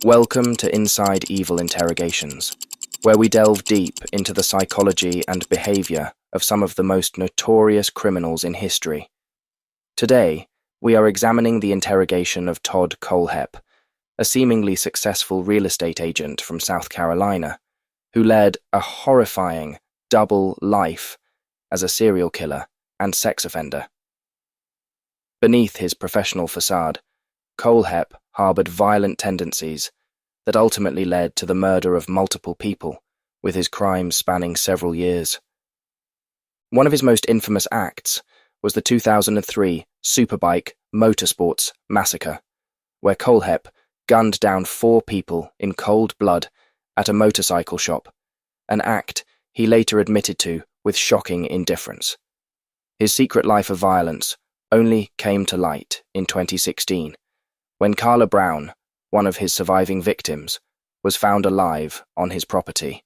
Welcome to Inside Evil Interrogations, where we delve deep into the psychology and behavior of some of the most notorious criminals in history. Today, we are examining the interrogation of Todd Kohlhepp, a seemingly successful real estate agent from South Carolina, who led a horrifying double life as a serial killer and sex offender. Beneath his professional facade, Kohlhepp harbored violent tendencies that ultimately led to the murder of multiple people, with his crimes spanning several years. One of his most infamous acts was the 2003 Superbike Motorsports massacre, where Kohlhepp gunned down 4 people in cold blood at a motorcycle shop, an act he later admitted to with shocking indifference. His secret life of violence only came to light in 2016, when Carla Brown, one of his surviving victims, was found alive on his property.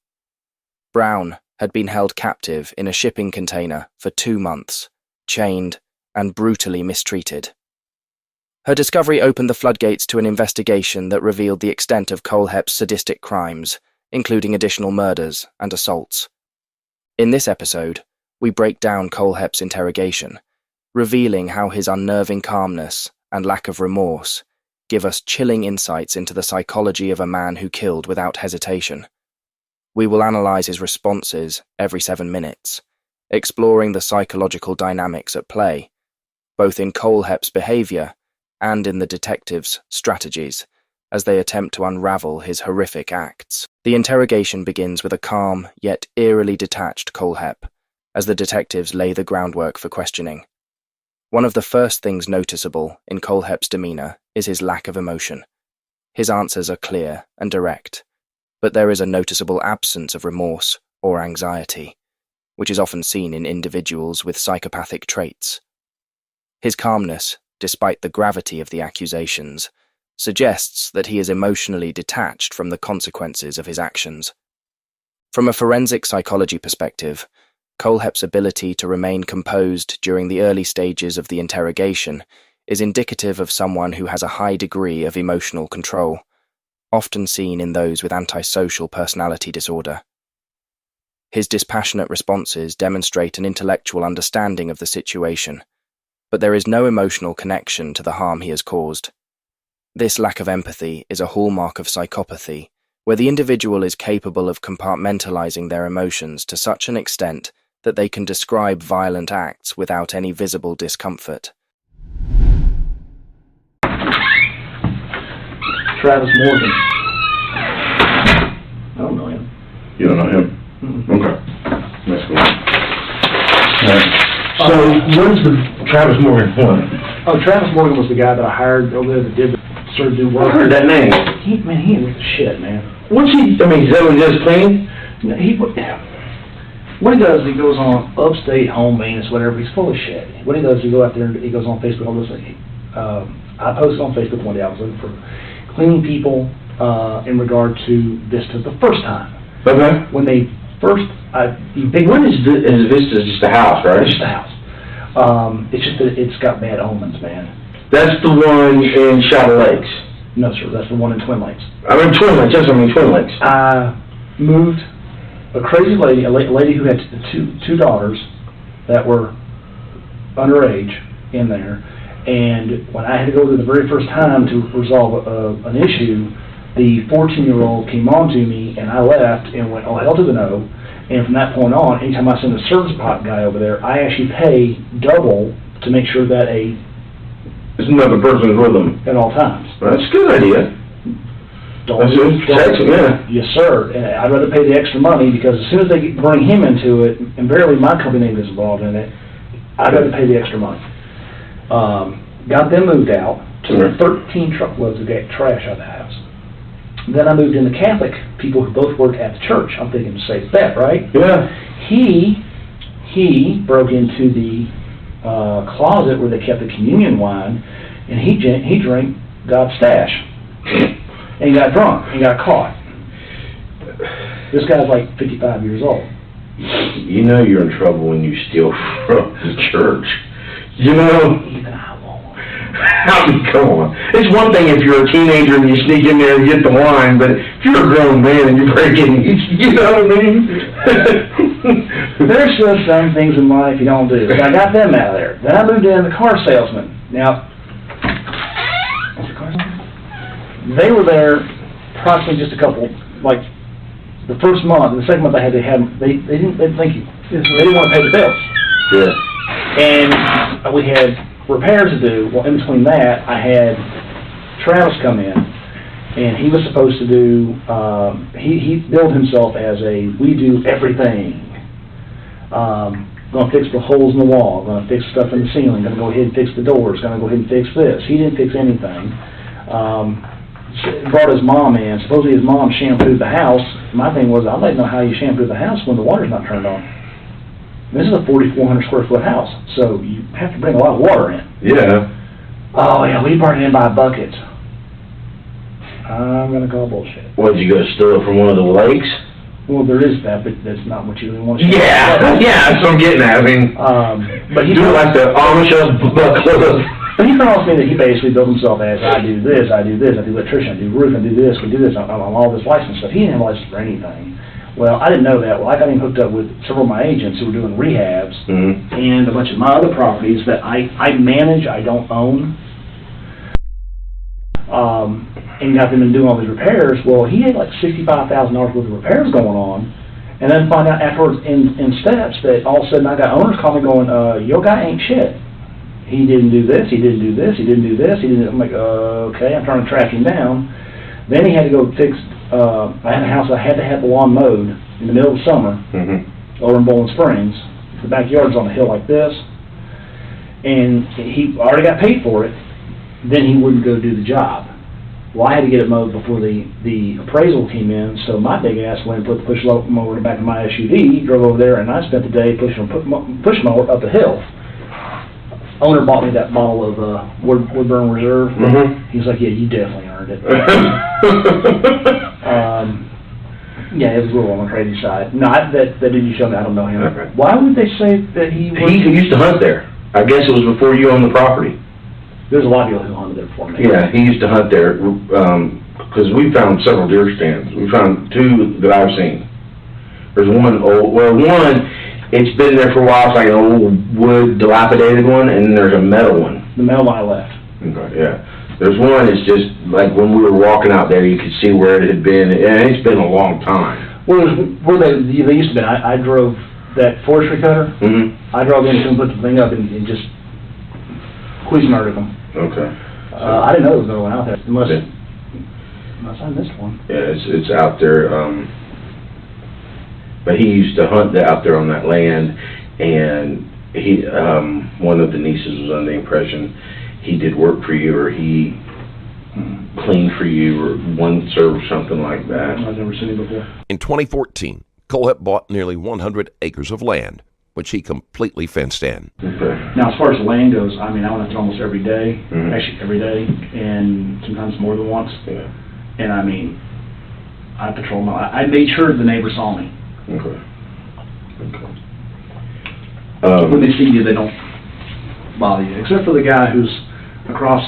Brown had been held captive in a shipping container for 2 months, chained and brutally mistreated. Her discovery opened the floodgates to an investigation that revealed the extent of Kohlhepp's sadistic crimes, including additional murders and assaults. In this episode, we break down Kohlhepp's interrogation, revealing how his unnerving calmness and lack of remorse give us chilling insights into the psychology of a man who killed without hesitation. We will analyze his responses every 7 minutes, exploring the psychological dynamics at play, both in Kohlhepp's behavior and in the detectives' strategies, as they attempt to unravel his horrific acts. The interrogation begins with a calm yet eerily detached Kohlhepp, as the detectives lay the groundwork for questioning. One of the first things noticeable in Kohlhepp's demeanor is his lack of emotion. His answers are clear and direct, but there is a noticeable absence of remorse or anxiety, which is often seen in individuals with psychopathic traits. His calmness, despite the gravity of the accusations, suggests that he is emotionally detached from the consequences of his actions. From a forensic psychology perspective, Kohlhepp's ability to remain composed during the early stages of the interrogation is indicative of someone who has a high degree of emotional control, often seen in those with antisocial personality disorder. His dispassionate responses demonstrate an intellectual understanding of the situation, but there is no emotional connection to the harm he has caused. This lack of empathy is a hallmark of psychopathy, where the individual is capable of compartmentalizing their emotions to such an extent that they can describe violent acts without any visible discomfort. Travis Morgan. I don't know him. You don't know him? Mm-hmm. Okay. That's cool. So, when's the Travis Morgan one? Oh, Travis Morgan was the guy that I hired over there that did sort of do work. I heard that name. He was the shit, man. What's he, is that what he does clean? No, what he does, he goes on Upstate Home Maintenance, whatever. He's full of shit. What he does, he goes on Facebook. I posted on Facebook one day. I was looking for cleaning people in regard to Vista the first time. Okay. When they first, When is Vista just a house, right? It's just a house. It's just that it's got bad omens, man. That's the one in Shadow Lakes. No, sir, that's the one in Twin Lakes. I mean Twin Lakes, that's what I mean, Twin Lakes. I moved a crazy lady, a lady who had two daughters that were underage in there, and when I had to go there the very first time to resolve an issue, the 14-year-old came on to me, and I left and went, oh, hell to the no, and from that point on, anytime I send a service pot guy over there, I actually pay double to make sure that There's another person with them. at all times. That's a good idea. Yes, sir. And I'd rather pay the extra money because as soon as they bring him into it, and barely my company name is involved in it, I'd rather pay the extra money. Got them moved out, took 13 truckloads of trash out of the house. Then I moved in the Catholic people who both worked at the church. I'm thinking, safe bet, right? Yeah. He broke into the closet where they kept the communion wine, and he drank God's stash. And he got drunk, and got caught. This guy's like 55 years old. You know you're in trouble when you steal from the church. You know? Even I won't. I mean, come on. It's one thing if you're a teenager and you sneak in there and get the wine, but if you're a grown man and you're breaking, you know what I mean? There's just some things in life you don't do. So I got them out of there. Then I moved in the car salesman. Now, they were there approximately just a couple, like, the first month, the second month they didn't thank you. They didn't want to pay the bills. Yeah. And we had repairs to do. Well, in between that, I had Travis come in, and he was supposed to do, he billed himself as we do everything. Gonna fix the holes in the wall, gonna fix stuff in the ceiling, gonna go ahead and fix the doors, gonna go ahead and fix this. He didn't fix anything. Brought his mom in. Supposedly his mom shampooed the house. My thing was, I'd like to know how you shampoo the house when the water's not turned on. This is a 4,400 square foot house, so you have to bring a lot of water in. Yeah. Oh yeah, we brought it in by a bucket. I'm gonna call bullshit. What, you go steal it from one of the lakes? Well, there is that, but that's not what you really want to do. Yeah, that's what I'm getting at. I mean, but he do it like the Amish bucket. But he promised me that he basically built himself as, I do this, I do electrician, I do roof, I do this, we do this, I'm all this license stuff. He didn't have a license for anything. Well, I didn't know that. Well, I got him hooked up with several of my agents who were doing rehabs and a bunch of my other properties that I manage, I don't own, and got them in doing all these repairs. Well, he had like $65,000 worth of repairs going on, and then find out afterwards in steps that all of a sudden I got owners calling me going, your guy ain't shit. He didn't do this, he didn't do this, he didn't do this, he didn't. I'm like, okay, I'm trying to track him down. Then he had to go fix, I had a house, I had to have the lawn mowed in the middle of summer over in Bowling Springs. The backyard's on a hill like this. And he already got paid for it, then he wouldn't go do the job. Well, I had to get it mowed before the appraisal came in, so my big ass went and put the push mower in the back of my SUV, drove over there, and I spent the day pushing push mower up the hill. Owner bought me that bottle of Woodburn Reserve. He's like, yeah, you definitely earned it. Yeah, it was a little on the crazy side. No, that did you show me? I don't know him. Okay. Why would they say that he was... He used to hunt there. I guess it was before you owned the property. There's a lot of people who hunted there before me. Yeah, he used to hunt there, because we found several deer stands. We found two that I've seen. There's one it's been there for a while, it's like an old wood dilapidated one, and then there's a metal one. The metal one I left. Okay, yeah. There's one, it's just, like, when we were walking out there, you could see where it had been, and it's been a long time. Where they used to be, I drove that forestry cutter. I drove in and put the thing up and just murdered them. Okay. I didn't know there was another one out there. Unless I missed one. Yeah, it's out there, but he used to hunt out there on that land, and he, one of the nieces was under the impression he did work for you, or he cleaned for you, or one served something like that. I've never seen him before. In 2014, Kohlhepp bought nearly 100 acres of land, which he completely fenced in. Okay. Now, as far as the land goes, I mean, I went out there almost every day, actually every day, and sometimes more than once. Yeah. And I mean, I patrolled I made sure the neighbors saw me. Okay. When they see you, they don't bother you, except for the guy who's across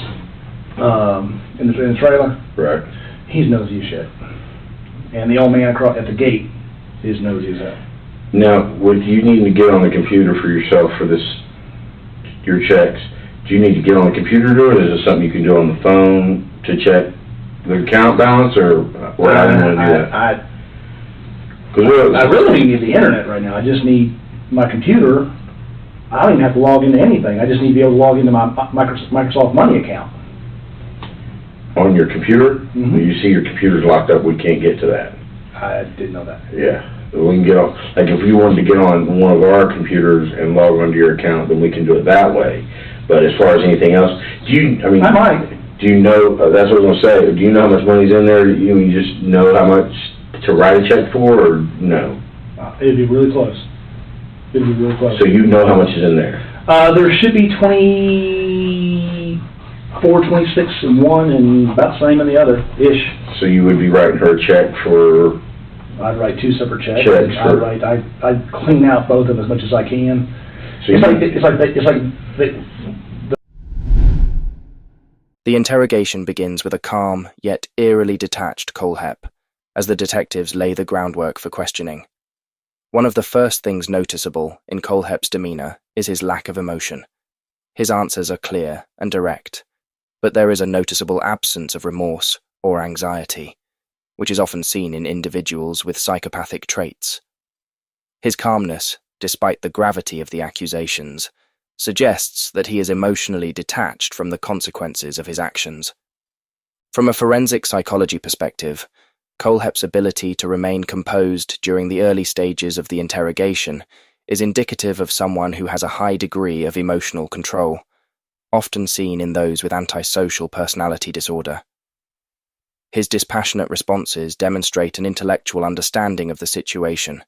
in the trailer. Right. He's nosy as shit. And the old man across at the gate is nosy as hell. Now, would you need to get on the computer for yourself for your checks? Do you need to get on the computer to do it, or is it something you can do on the phone to check the account balance, or how do you want to do that? I really don't need the internet right now. I just need my computer. I don't even have to log into anything. I just need to be able to log into my Microsoft Money account. On your computer? You see your computer's locked up, we can't get to that. I didn't know that. Yeah. We can get on, like if you wanted to get on one of our computers and log onto your account, then we can do it that way. But as far as anything else, I might. Do you know, that's what I was going to say, do you know how much money's in there? You just know how much to write a check for, or no? It'd be really close. It'd be really close. So you know how much is in there? There should be 24, 26 in one, and about the same in the other-ish. So you would be writing her a check for... I'd write two separate checks. I'd clean out both of them as much as I can. So The interrogation begins with a calm, yet eerily detached Kohlhepp, as the detectives lay the groundwork for questioning. One of the first things noticeable in Kohlhepp's demeanor is his lack of emotion. His answers are clear and direct, but there is a noticeable absence of remorse or anxiety, which is often seen in individuals with psychopathic traits. His calmness, despite the gravity of the accusations, suggests that he is emotionally detached from the consequences of his actions. From a forensic psychology perspective, Kohlhepp's ability to remain composed during the early stages of the interrogation is indicative of someone who has a high degree of emotional control, often seen in those with antisocial personality disorder. His dispassionate responses demonstrate an intellectual understanding of the situation,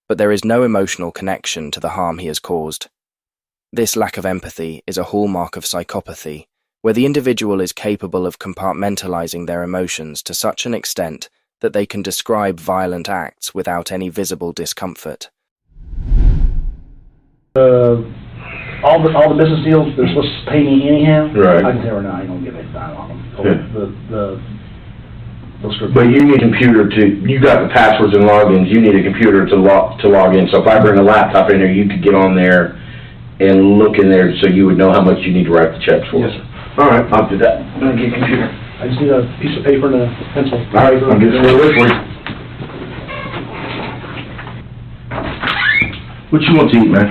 but there is no emotional connection to the harm he has caused. This lack of empathy is a hallmark of psychopathy, where the individual is capable of compartmentalizing their emotions to such an extent that they can describe violent acts without any visible discomfort. All the business deals, they're supposed to pay me anyhow. Right. I can tell her now, I ain't gonna give it dime on them. But you need a computer you got the passwords and logins, you need a computer to log in. So if I bring a laptop in there, you could get on there and look in there so you would know how much you need to write the checks for. Yes, sir. All right, I'll do that. I'm gonna get a computer. I just need a piece of paper and a pencil. All right, I'll get it for you. What you want to eat, man?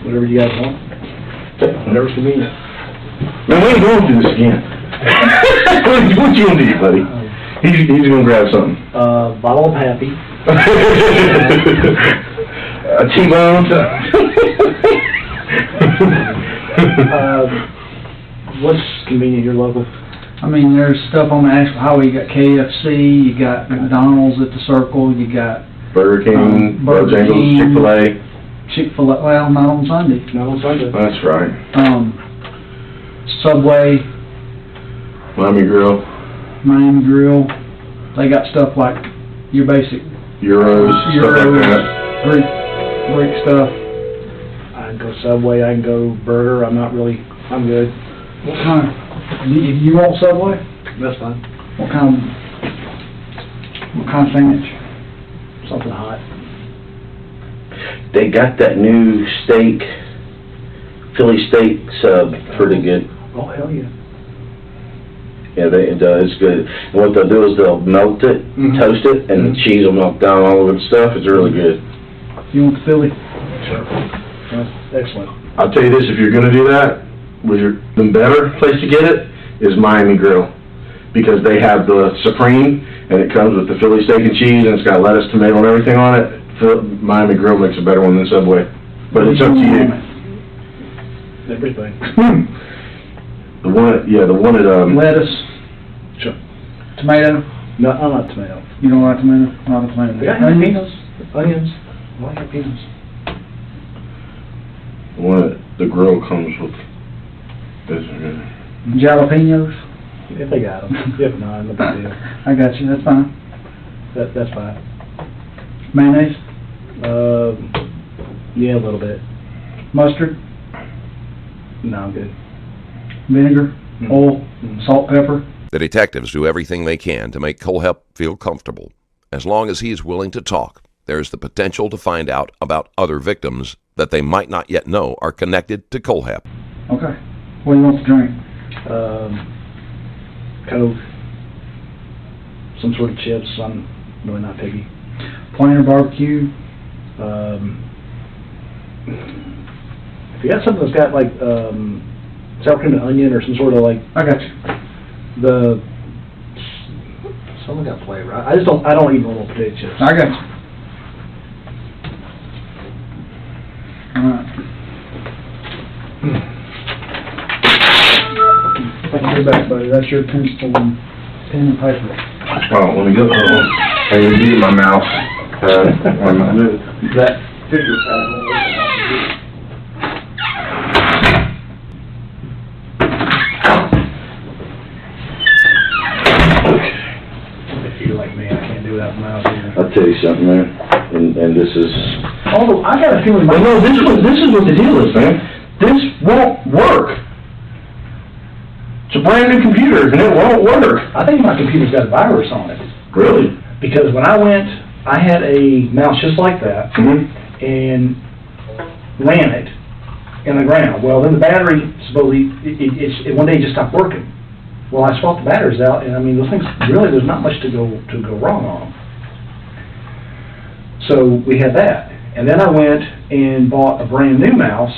Whatever you guys want. Whatever's convenient. Man, we ain't going through this again. What you want to eat, buddy? He's gonna grab something. Bottle of Happy. A T-bone. What's convenient? You're local. I mean, there's stuff on the Asheville Highway. You got KFC, you got McDonald's at the Circle, you got Burger King, Burger Bojangles, King. Chick-fil-A. Chick-fil-A. Well, not on Sunday. Not on Sunday. That's right. Subway, Miami Grill, Miami Grill. They got stuff like your basic Euros, stuff like that. Greek stuff. I can go Subway. I can go Burger. I'm good. What kind? You want Subway? That's fine. What kind of sandwich? Something hot. They got that new steak, Philly steak sub, pretty good. Oh, hell yeah. Yeah, it's good. And what they'll do is they'll melt it, toast it, and the cheese will melt down all over the stuff. It's really good. You want the Philly? Sure. That's excellent. I'll tell you this, if you're gonna do that, the better place to get it is Miami Grill. Because they have the Supreme, and it comes with the Philly steak and cheese, and it's got lettuce, tomato, and everything on it. Miami Grill makes a better one than Subway. But it's up to you. Everything. The one at, Lettuce. Sure. Tomato. No, I'm not tomato. You don't like tomato? Not a tomato. They got jalapenos. Onions. I like jalapenos. the one at the grill comes with this. Jalapenos. If they got them. If not, no big deal. I got you. That's fine. That's fine. Mayonnaise. Yeah, a little bit. Mustard. No, I'm good. Vinegar. Oil. Salt, pepper. The detectives do everything they can to make Kohlhepp feel comfortable. As long as he is willing to talk, there's the potential to find out about other victims that they might not yet know are connected to Kohlhepp. Okay. What do you want to drink? Coke. Some sort of chips. I'm really not picky. Plain or barbecue? If you got something that's got like sour cream and onion or some sort of like I got you. someone got flavor. I don't eat normal potato chips. I got you. Alright. Thank you back, buddy. That's your pencil and pen and paper. Oh, let me go. I need to be in my mouth. That figure If you're like me, I can't do that mouth either. I'll tell you something, man. And this is. Although I got a feeling. Well, no, this is what the deal is, man. This won't work. So a brand new computer and it won't work. I think my computer's got a virus on it. Really? Because when I went, I had a mouse just like that, Mm-hmm. and ran it in the ground. Well, then the battery, supposedly, it one day just stopped working. Well, I swapped the batteries out, and I mean, those things, really, there's not much to go wrong on them. So we had that. And then I went and bought a brand new mouse,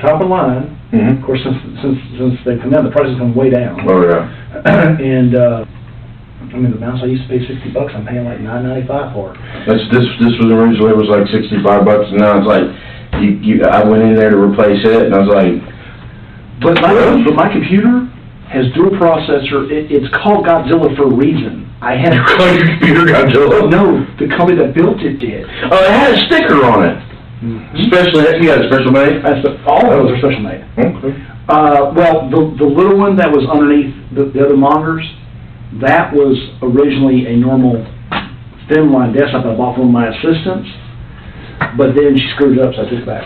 top of the line. Mm-hmm. Of course, since they've come down, the prices come way down. Oh, yeah. And, I mean, the mouse I used to pay $60, I'm paying like $9.95 for it. This was originally was like $65, and now it's like, I went in there to replace it, and I was like, But my computer has dual processor. It's called Godzilla for a reason. I had your computer Godzilla? No, the company that built it did. Oh, it had a sticker on it. Special, you got a special made? All of those are special made. Okay. Well, the little one that was underneath the other monitors, that was originally a normal thin line desktop I bought from my assistants, but then she screwed it up, so I took it back.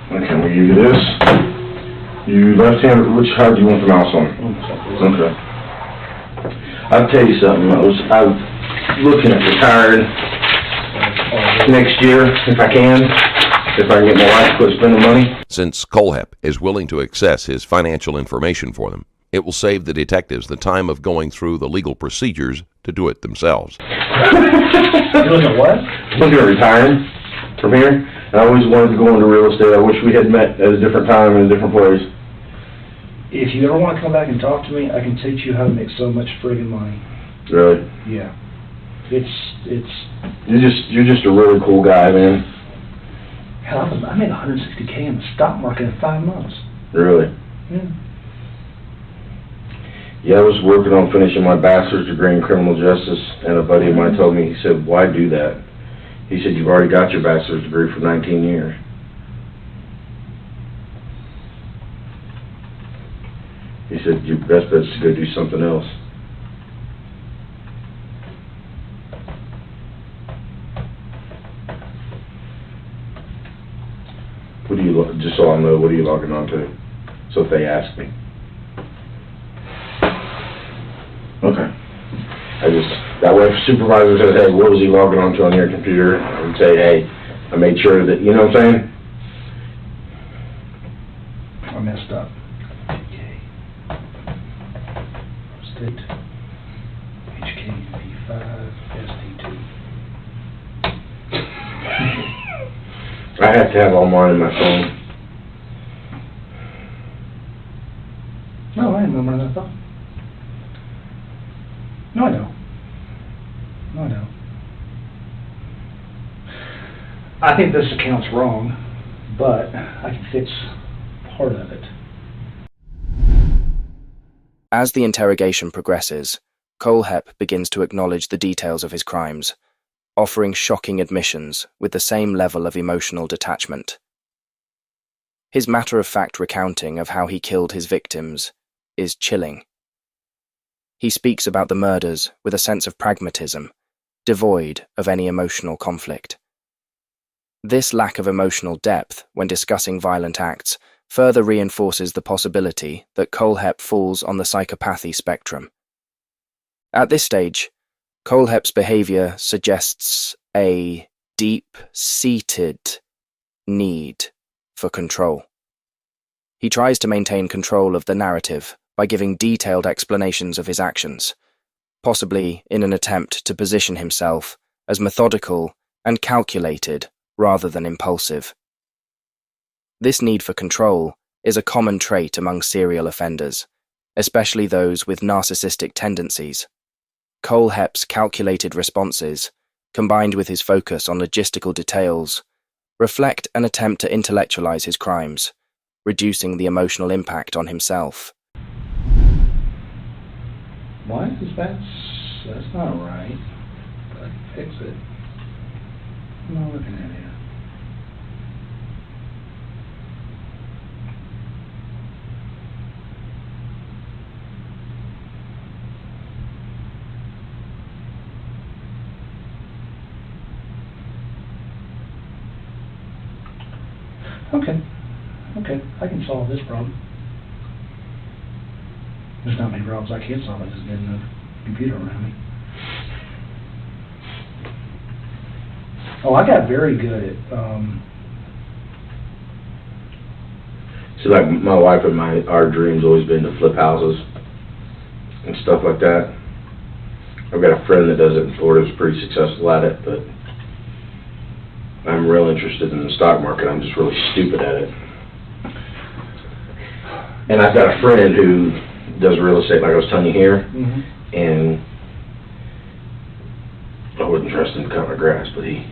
Okay, we'll give you this. You left-handed, which side do you want the mouse on? Okay. I'll tell you something, I was looking at retiring next year, if I can get my wife to quit spending money. Since Kohlhepp is willing to access his financial information for them, it will save the detectives the time of going through the legal procedures to do it themselves. You look at what? Looking at retiring from here, and I always wanted to go into real estate. I wish we had met at a different time in a different place. If you ever want to come back and talk to me, I can teach you how to make so much friggin' money. Really? Yeah. It's You're just a really cool guy, man. hell, I made $160K in the stock market in 5 months. Really. Yeah. Yeah, I was working on finishing my bachelor's degree in criminal justice, and a buddy of mine told me, he said, why do that? He said, you've already got your bachelor's degree for 19 years. He said, your best bet is to go do something else. What do you, just so I know, what are you logging on to? So if they ask me. Okay. That way if a supervisor says, hey, what was he logging on to on your computer? I would say, hey, I made sure that, you know what I'm saying? I messed up. Okay. State. HKV5 SD2. I have to have all mine in my phone. No, I remember that thought. No, I don't. No, I don't. I think this account's wrong, but I can fix part of it. As the interrogation progresses, Kohlhepp begins to acknowledge the details of his crimes, offering shocking admissions with the same level of emotional detachment. His matter-of-fact recounting of how he killed his victims is chilling. He speaks about the murders with a sense of pragmatism, devoid of any emotional conflict. This lack of emotional depth when discussing violent acts further reinforces the possibility that Kohlhepp falls on the psychopathy spectrum. At this stage, Kohlhepp's behavior suggests a deep-seated need for control. He tries to maintain control of the narrative by giving detailed explanations of his actions, possibly in an attempt to position himself as methodical and calculated rather than impulsive. This need for control is a common trait among serial offenders, especially those with narcissistic tendencies. Kohlhepp's calculated responses, combined with his focus on logistical details, reflect an attempt to intellectualize his crimes, reducing the emotional impact on himself. Why is that's not right. But I can fix it. I'm not looking at it. Okay, I can solve this problem. There's not many problems I can't solve, I just getting a computer around me. Oh, I got very good at, See, like, my wife and our dream's always been to flip houses and stuff like that. I've got a friend that does it in Florida, who's pretty successful at it, but I'm real interested in the stock market. I'm just really stupid at it. And I've got a friend who does real estate, like I was telling you here, and I wouldn't trust him to cut my grass, but he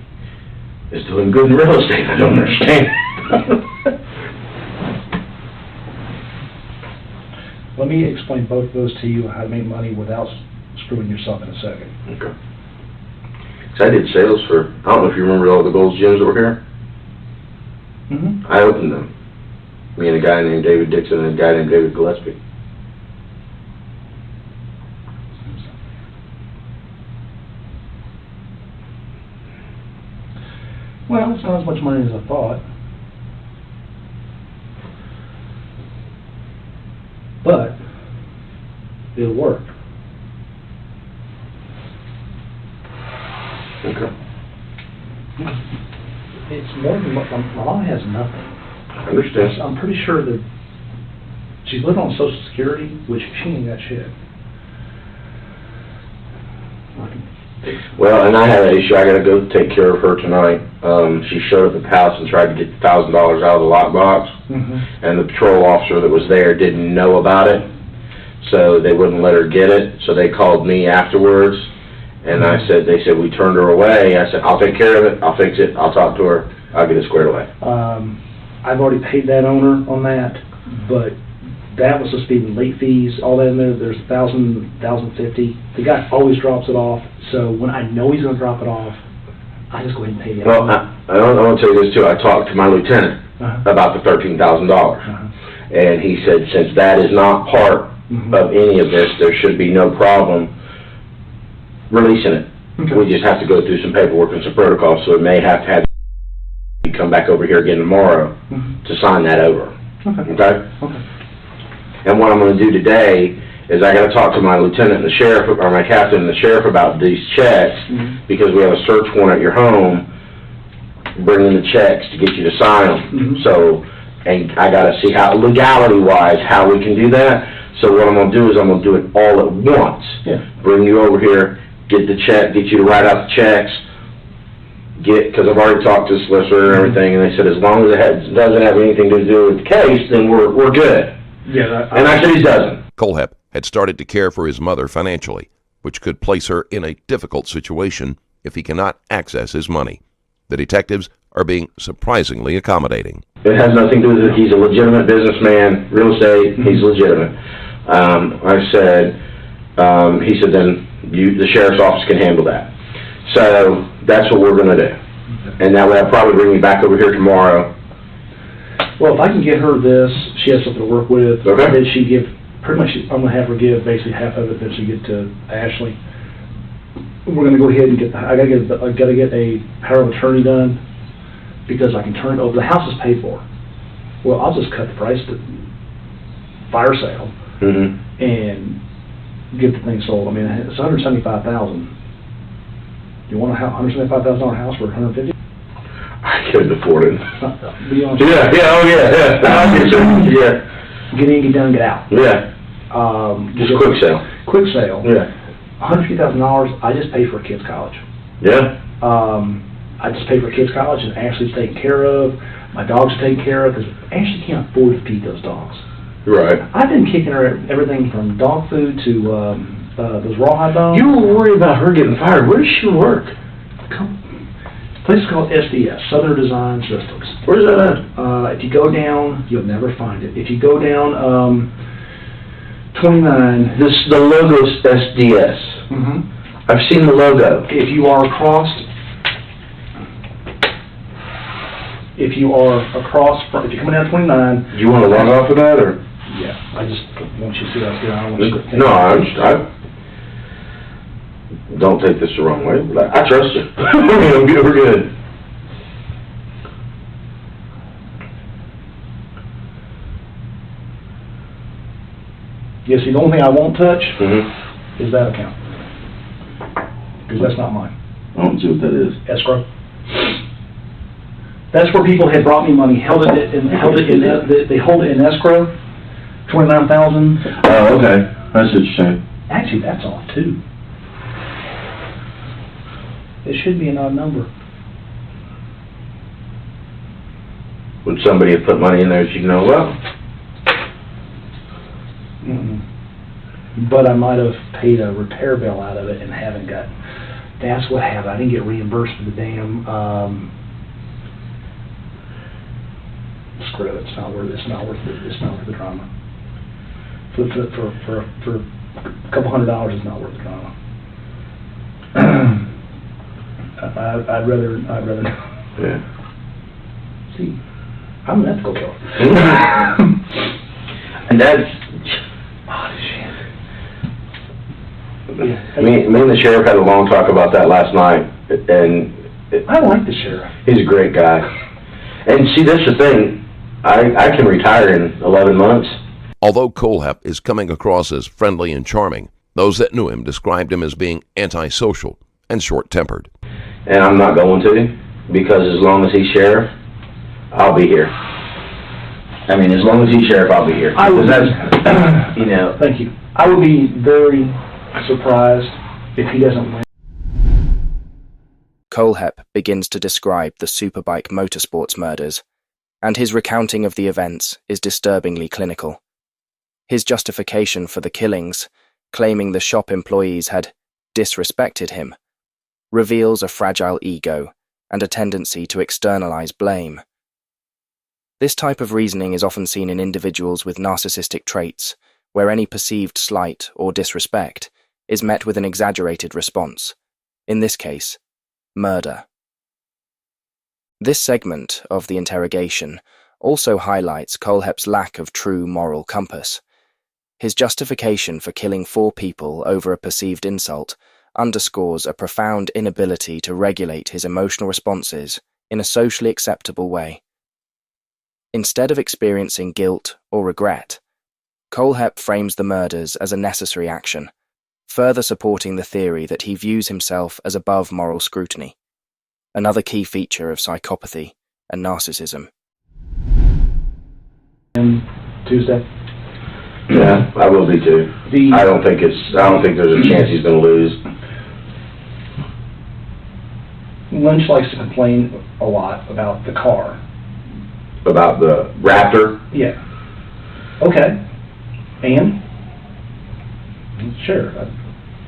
is doing good in real estate. I don't understand. let me explain both of those to you, how to make money without screwing yourself in a second. Okay. So I did sales for, I don't know if you remember all the Gold's Gyms that were here. I opened them. Me and a guy named David Dixon and a guy named David Gillespie. Well, it's not as much money as I thought. But it'll work. Okay. It's more than what, my mom has nothing. I understand. I'm pretty sure that she's living on Social Security, which she ain't got shit. Well, and I had an issue. I gotta go take care of her tonight. She showed up at the house and tried to get $1,000 out of the lockbox, and the patrol officer that was there didn't know about it, so they wouldn't let her get it. So they called me afterwards, and they said we turned her away. I said, I'll take care of it. I'll fix it. I'll talk to her. I'll get it squared away. I've already paid that owner on that, but that was supposed to be with late fees, all that in there. There's $1,000, $1,050. The guy always drops it off, so when I know he's going to drop it off, I just go ahead and pay it. Well, I want to tell you this too. I talked to my lieutenant about the $13,000, and he said since that is not part of any of this, there should be no problem releasing it. Okay. We just have to go through some paperwork and some protocols, so it may have to you come back over here again tomorrow to sign that over. Okay? And what I'm going to do today is I got to talk to my lieutenant and the sheriff, or my captain and the sheriff about these checks, because we have a search warrant at your home, bringing the checks to get you to sign them. So, and I got to see how, legality-wise, how we can do that. So what I'm going to do is I'm going to do it all at once. Bring you over here, get the check, get you to write out the checks, because I've already talked to the solicitor and everything, and they said as long as it doesn't have anything to do with the case, then we're good. And I said he doesn't. Kohlhepp had started to care for his mother financially, which could place her in a difficult situation if he cannot access his money. The detectives are being surprisingly accommodating. It has nothing to do with it. He's a legitimate businessman, real estate, he's legitimate. I said, he said, then the sheriff's office can handle that. So that's what we're going to do. And that way I'll probably bring you back over here tomorrow. Well, if I can get her this, she has something to work with. Okay. Then she give, pretty much, I'm going to have her give basically half of it, then she get to Ashley. We're going to go ahead and get, I got to get a power of attorney done, because I can turn it over. The house is paid for. Well, I'll just cut the price to fire sale and get the thing sold. I mean, it's $175,000. You want a $175,000 house for $150,000? I couldn't afford it. Be honest. Yeah. Get in, get done, get out. Yeah. Just quick sale. Quick sale. Yeah. $150,000. I just pay for a kid's college. Yeah. I just pay for kids' college, and Ashley's taken care of. My dog's taken care of, because Ashley can't afford to feed those dogs. Right. I've been kicking her everything from dog food to those rawhide bones. You were worried about her getting fired. Where does she work? Place is called SDS, Southern Design Systems. Where's that at? If you go down, you'll never find it. If you go down 29... The logo's SDS. I've seen the logo. If you are across... If you're coming down 29... Do you want to log off of that, or? Yeah, I just want you to see us. I don't want you to think. No, I don't take this the wrong way. I trust you. We're good. You see, the only thing I won't touch Mm-hmm. is that account. Because that's not mine. I don't see what that is. Escrow. That's where people had brought me money, they hold it in escrow, 29,000. Oh, okay. That's what you're saying. Actually, that's off too. It should be an odd number. Would somebody have put money in there that you know, well, But I might have paid a repair bill out of it and haven't got, that's what happened. I didn't get reimbursed for the damn, screw it, it's not worth the drama. For a couple $100, it's not worth the drama. I'd rather, yeah. see, I'm an ethical killer. And that's, Oh, shit. me and the sheriff had a long talk about that last night, and I like the sheriff. he's a great guy. And see, that's the thing, I can retire in 11 months. Although Kohlhepp is coming across as friendly and charming, those that knew him described him as being antisocial and short-tempered. And I'm not going to, because as long as he's sheriff, I'll be here. I mean, as long as he's sheriff, I'll be here. I would, That's, you know. Thank you. I would be very surprised if he doesn't win. Kohlhepp begins to describe the Superbike Motorsports murders, and his recounting of the events is disturbingly clinical. His justification for the killings, claiming the shop employees had disrespected him, reveals a fragile ego and a tendency to externalize blame. This type of reasoning is often seen in individuals with narcissistic traits, where any perceived slight or disrespect is met with an exaggerated response, in this case, murder. This segment of the interrogation also highlights Kohlhepp's lack of true moral compass. His justification for killing 4 people over a perceived insult underscores a profound inability to regulate his emotional responses in a socially acceptable way. Instead of experiencing guilt or regret, Kohlhepp frames the murders as a necessary action, further supporting the theory that he views himself as above moral scrutiny, another key feature of psychopathy and narcissism. And Tuesday. Yeah, I will be too. I don't think there's a chance he's gonna lose. Lynch likes to complain a lot about the car. About the Raptor? Yeah. Okay. And? Sure. The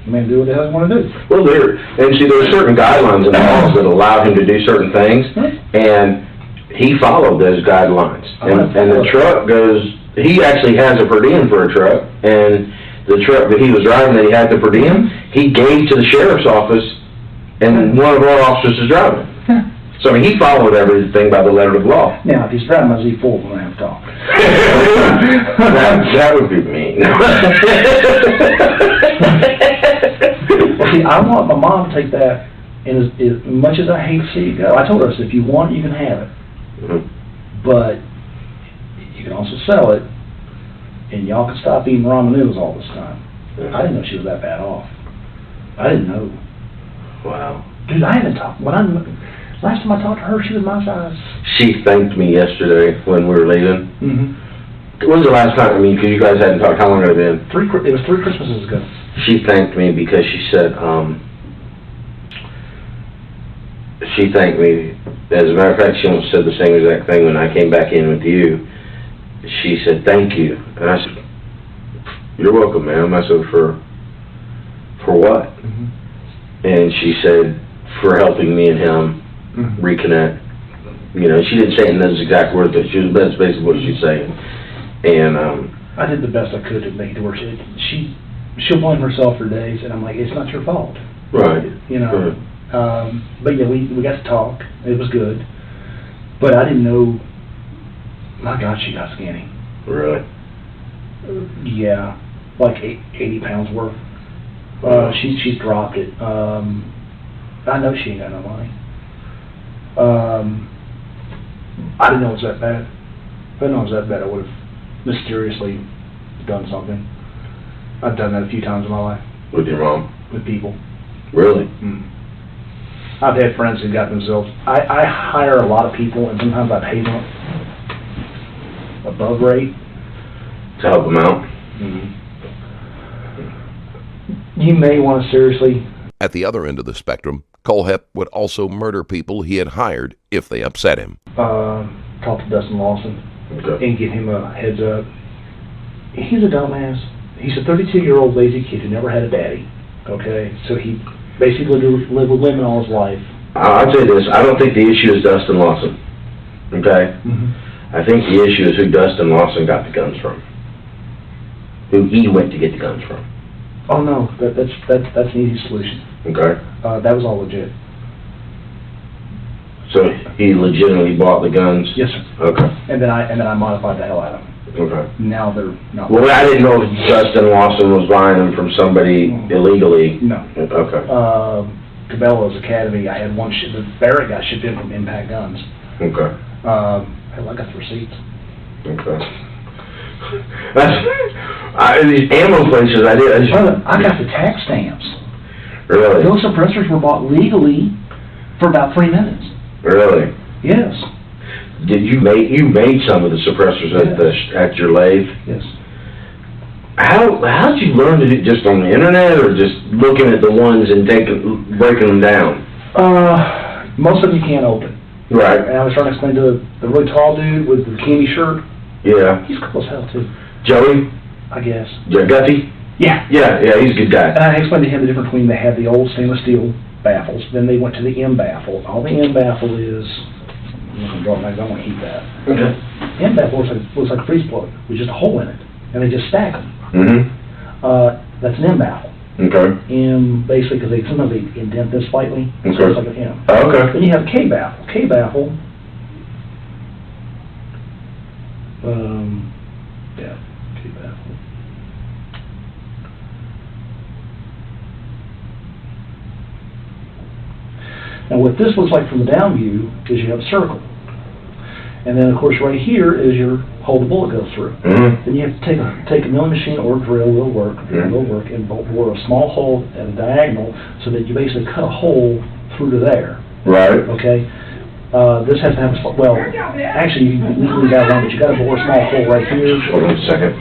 man do what the hell he want to do. Well, there are certain guidelines in the laws that allow him to do certain things, and he followed those guidelines. And the truck goes, he actually has a per diem for a truck, and the truck that he was driving that he had the per diem, he gave to the sheriff's office, and one of our officers is driving. So, I mean, he followed everything by the letter of the law. Now, if he's driving my Z4, we're going to have to talk. that would be mean. Well, see, I want my mom to take that, and as much as I hate to see it go, I told her, I said, if you want it, you can have it. But you can also sell it, and y'all can stop eating ramen noodles all this time. I didn't know she was that bad off. I didn't know. Wow. Dude, I haven't talked. Last time I talked to her, she was my size. She thanked me yesterday when we were leaving. Mm-hmm. When's the last time, I mean, because you guys hadn't talked, how long had it been? It was 3 Christmases ago. She thanked me because she said, she thanked me, as a matter of fact, she almost said the same exact thing when I came back in with you. She said, thank you. And I said, you're welcome, ma'am. I said, for what? Mm-hmm. And she said, for helping me and him reconnect. You know, she didn't say it in those exact words, but that's basically what she's saying. And I did the best I could to make it work. She'll blame herself for days, and I'm like, it's not your fault. right. You know. Right. But yeah, we got to talk. It was good. But I didn't know. My God, she got skinny. Really? Yeah, like 80 pounds worth. She's dropped it. I know she ain't got no money. I didn't know it was that bad. If I didn't know it was that bad, I would have mysteriously done something. I've done that a few times in my life With your mom? with people. Really? I've had friends who got themselves, I hire a lot of people, and sometimes I pay them above rate. To help them out? You may want to seriously... At the other end of the spectrum, Kohlhepp would also murder people he had hired if they upset him. talk to Dustin Lawson Okay. and give him a heads up. He's a dumbass. He's a 32-year-old lazy kid who never had a daddy, okay? So he basically lived with women all his life. I'll tell you this, I don't think the issue is Dustin Lawson, okay? I think the issue is who Dustin Lawson got the guns from. Who he went to get the guns from, Oh, no, that's an easy solution. okay? That was all legit. So he legitimately bought the guns? Yes, sir. Okay, And then I modified the hell out of them. okay. Now they're not. Well, I didn't know if Dustin Lawson was buying them from somebody illegally. No. Okay, Cabela's Academy, I had one, the Barrett got shipped in from Impact Guns. okay, Hell, I got the receipts. okay. These ammo places, I got the tax stamps. Really? Those suppressors were bought legally for about 3 minutes. Really? Yes. Did you made some of the suppressors at your lathe? Yes. How'd you learn to do it, just on the internet, or just looking at the ones and breaking them down? Most of them you can't open. Right. And I was trying to explain to the really tall dude with the bikini shirt. Yeah. He's cool as hell too, Joey? I guess. Guthrie? Yeah. Yeah, he's a good guy. And I explained to him the difference between they had the old stainless steel baffles, then they went to the M baffle. All the M baffle is, I'm not gonna draw it back, I don't want to keep that. Okay. M baffle looks like a freeze plug with just a hole in it, and they just stack them. That's an M baffle. Okay. M, basically, because sometimes they indent this slightly, so Okay. it's like an M. Okay. Then you have K baffle. K baffle, yeah, K baffle. Now what this looks like from the down view is you have a circle. And then, of course, right here is your hole the bullet goes through. Then you have to take a milling machine or drill will work, and bore a small hole at a diagonal so that you basically cut a hole through to there. Right. Okay? This has to have a, well, actually, you can leave that alone, but you got to bore a small hole right here. Hold on a second.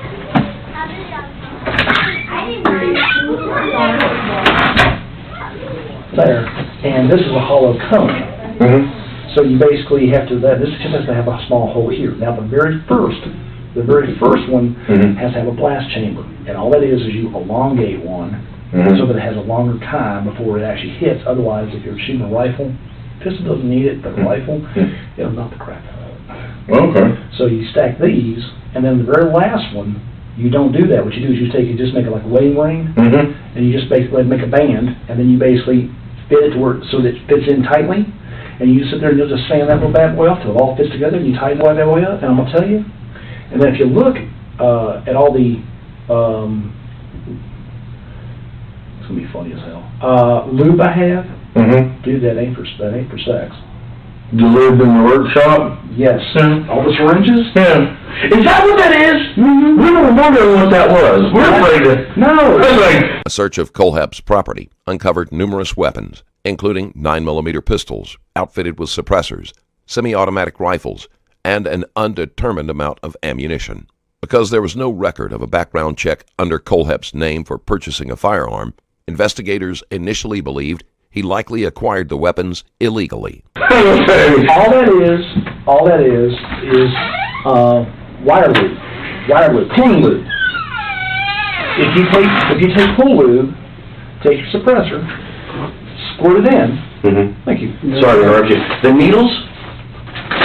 There. And this is a hollow cone. So you basically have to, this just has to have a small hole here. Now the very first one has to have a blast chamber. And all that is you elongate one so that it has a longer time before it actually hits. Otherwise, if you're shooting a rifle, pistol doesn't need it, but a rifle, it'll knock the crap out of it. Okay. So you stack these, and then the very last one, you don't do that. What you do is you just make it like a wedding ring, and you just basically make a band, and then you basically fit it to where so that it fits in tightly, and you sit there and you'll just sand that little bad boy off till it all fits together, and you tighten that bad boy up, and I'm gonna tell you. And then if you look at all the, it's gonna be funny as hell. Lube I have, dude, that ain't for sex. The lube in the workshop? Yes. All the syringes? Yeah. Is that what that is? We were wondering what that was. We're afraid to... No. A search of Kohlhepp's property uncovered numerous weapons, including 9mm pistols outfitted with suppressors, semi-automatic rifles, and an undetermined amount of ammunition. Because there was no record of a background check under Kohlhepp's name for purchasing a firearm, investigators initially believed he likely acquired the weapons illegally. All that is wire lube, cooling lube. If you take pool lube, take your suppressor, squirt it in. Thank you. Sorry to interrupt you. The needles,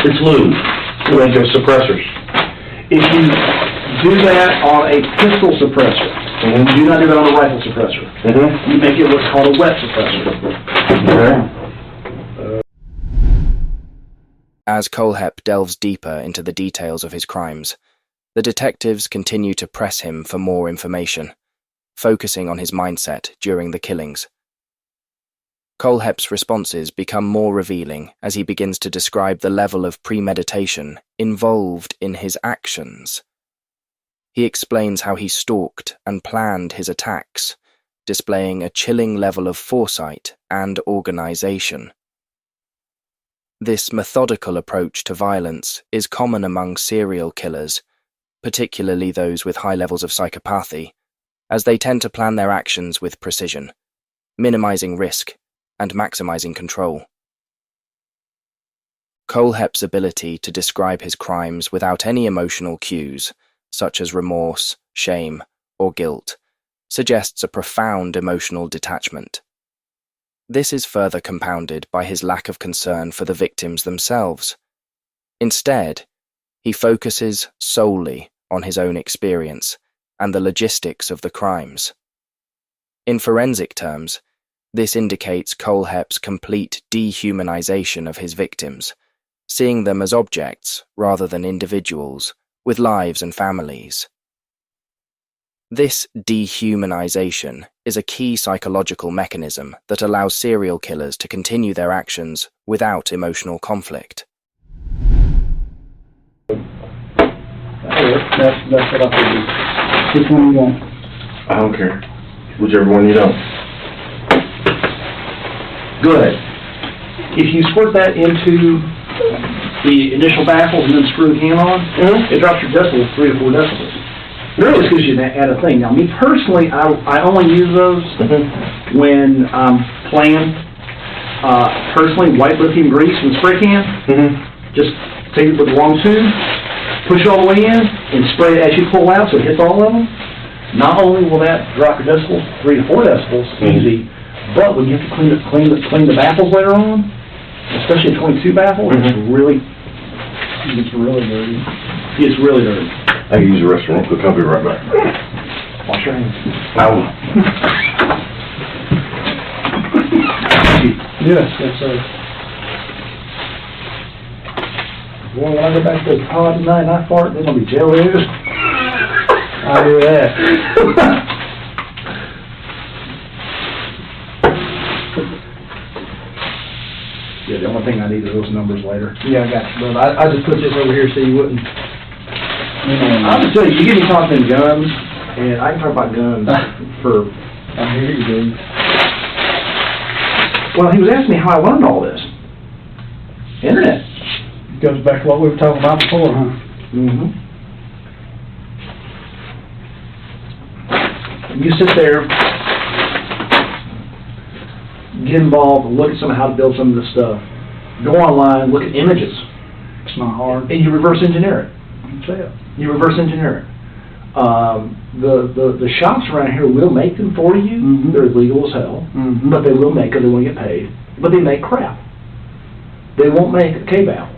it's lube. To make your suppressors. If you do that on a pistol suppressor, do not do that on a rifle suppressor. You make it what's called a wet suppressor. As Kohlhepp delves deeper into the details of his crimes, the detectives continue to press him for more information, focusing on his mindset during the killings. Kohlhepp's responses become more revealing as he begins to describe the level of premeditation involved in his actions. he explains how he stalked and planned his attacks, displaying a chilling level of foresight and organization. This methodical approach to violence is common among serial killers, particularly those with high levels of psychopathy, as they tend to plan their actions with precision, minimizing risk and maximizing control. Kohlhepp's ability to describe his crimes without any emotional cues, such as remorse, shame, or guilt, suggests a profound emotional detachment. This is further compounded by his lack of concern for the victims themselves. Instead, he focuses solely on his own experience and the logistics of the crimes. In forensic terms, this indicates Kohlhepp's complete dehumanization of his victims, seeing them as objects rather than individuals with lives and families. This dehumanization is a key psychological mechanism that allows serial killers to continue their actions without emotional conflict. That's what I figured. Which one you want? I don't care. Whichever one you know. Good. If you squirt that into the initial baffles and then screw the can on, it drops your decibels 3 to 4 decibels. Really, just gives you that added thing. Now, me personally, I only use those when I'm playing. Personally, white lithium grease in the spray can. Just take it with a long tube, push it all the way in, and spray it as you pull out so it hits all of them. Not only will that drop your decibels 3 to 4 decibels, easy, but when you have to clean the baffles later on, especially a 22 baffle, it's really dirty. It's really dirty. I can use the restroom. I'll be right back. Wash your hands. Yes, sir. Boy, when I go back to the pod tonight and I fart, they're going to be jailers. I hear that. Yeah, the only thing I need is those numbers later. Yeah, I got you, brother. I just put this over here so you wouldn't. I'll just tell you, you get me talking guns, and I can talk about guns for. I hear you, dude. Well, he was asking me how I learned all this. Internet. Goes back to what we were talking about before, huh? You sit there, get involved, and look at how to build some of this stuff. Go online, look at images. It's not hard. And you reverse engineer it. That's it. You reverse engineer it. The shops around here will make them for you. They're illegal as hell, but they will make it. They want to get paid. But they make crap. They won't make a K-valve.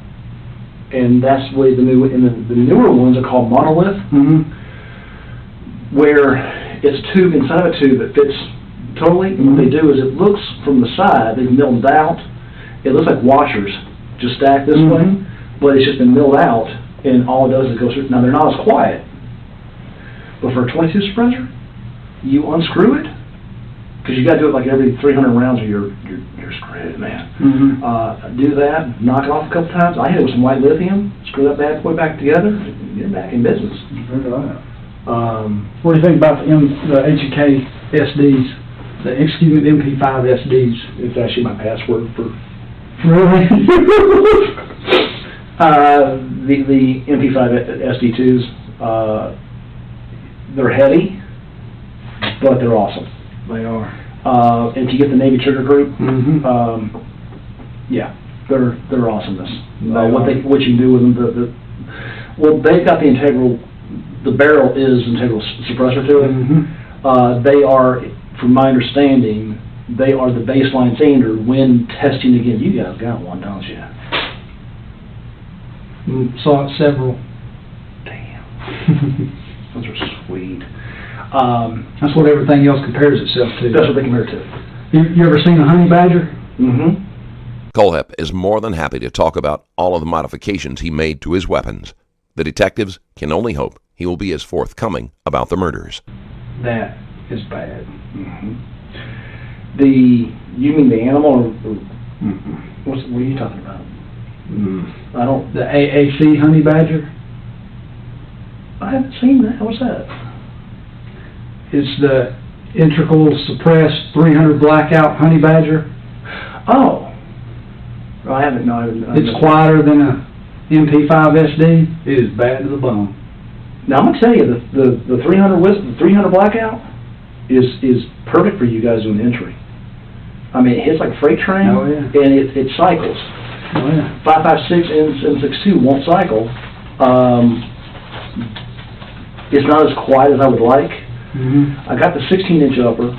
And that's the way the newer ones are called monolith, where it's a tube inside of a tube that fits totally. And what they do is it looks from the side, they've milled out. It looks like washers just stacked this way, but it's just been milled out, and all it does is go through. Now, they're not as quiet, but for a 22 suppressor, you unscrew it, because you got to do it like every 300 rounds or you're screwed, man. Do that, knock it off a couple times. I hit it with some white lithium, screw that bad boy back together, and get back in business. What do you think about the HK SDs? The MP5 SDs. It's actually my password for. Really? The MP5 SD2s, they're heavy, but they're awesome. They are. And if you get the Navy Trigger Group, yeah, they're awesomeness. What you can do with them, well, they've got the integral. The barrel is integral suppressor to it. They are, from my understanding, they are the baseline standard when testing again. You guys got one, don't you? Saw it several. Damn. Those are sweet. That's what everything else compares itself to. That's what they compare to. You ever seen a honey badger? Kohlhepp is more than happy to talk about all of the modifications he made to his weapons. The detectives can only hope he will be as forthcoming about the murders. That is bad. You mean the animal? What are you talking about? I don't. The AAC honey badger. I haven't seen that. What's that? It's the integral suppressed 300 blackout honey badger. Oh. I haven't, no, I haven't. It's quieter than a MP5 SD. It is bad to the bone. Now, I'm gonna tell you, the 300 blackout is perfect for you guys doing entry. I mean, it hits like a freight train. Oh, yeah. And it cycles. Oh, yeah. 556 and 62 won't cycle. It's not as quiet as I would like. Mm-hmm. I got the 16-inch upper,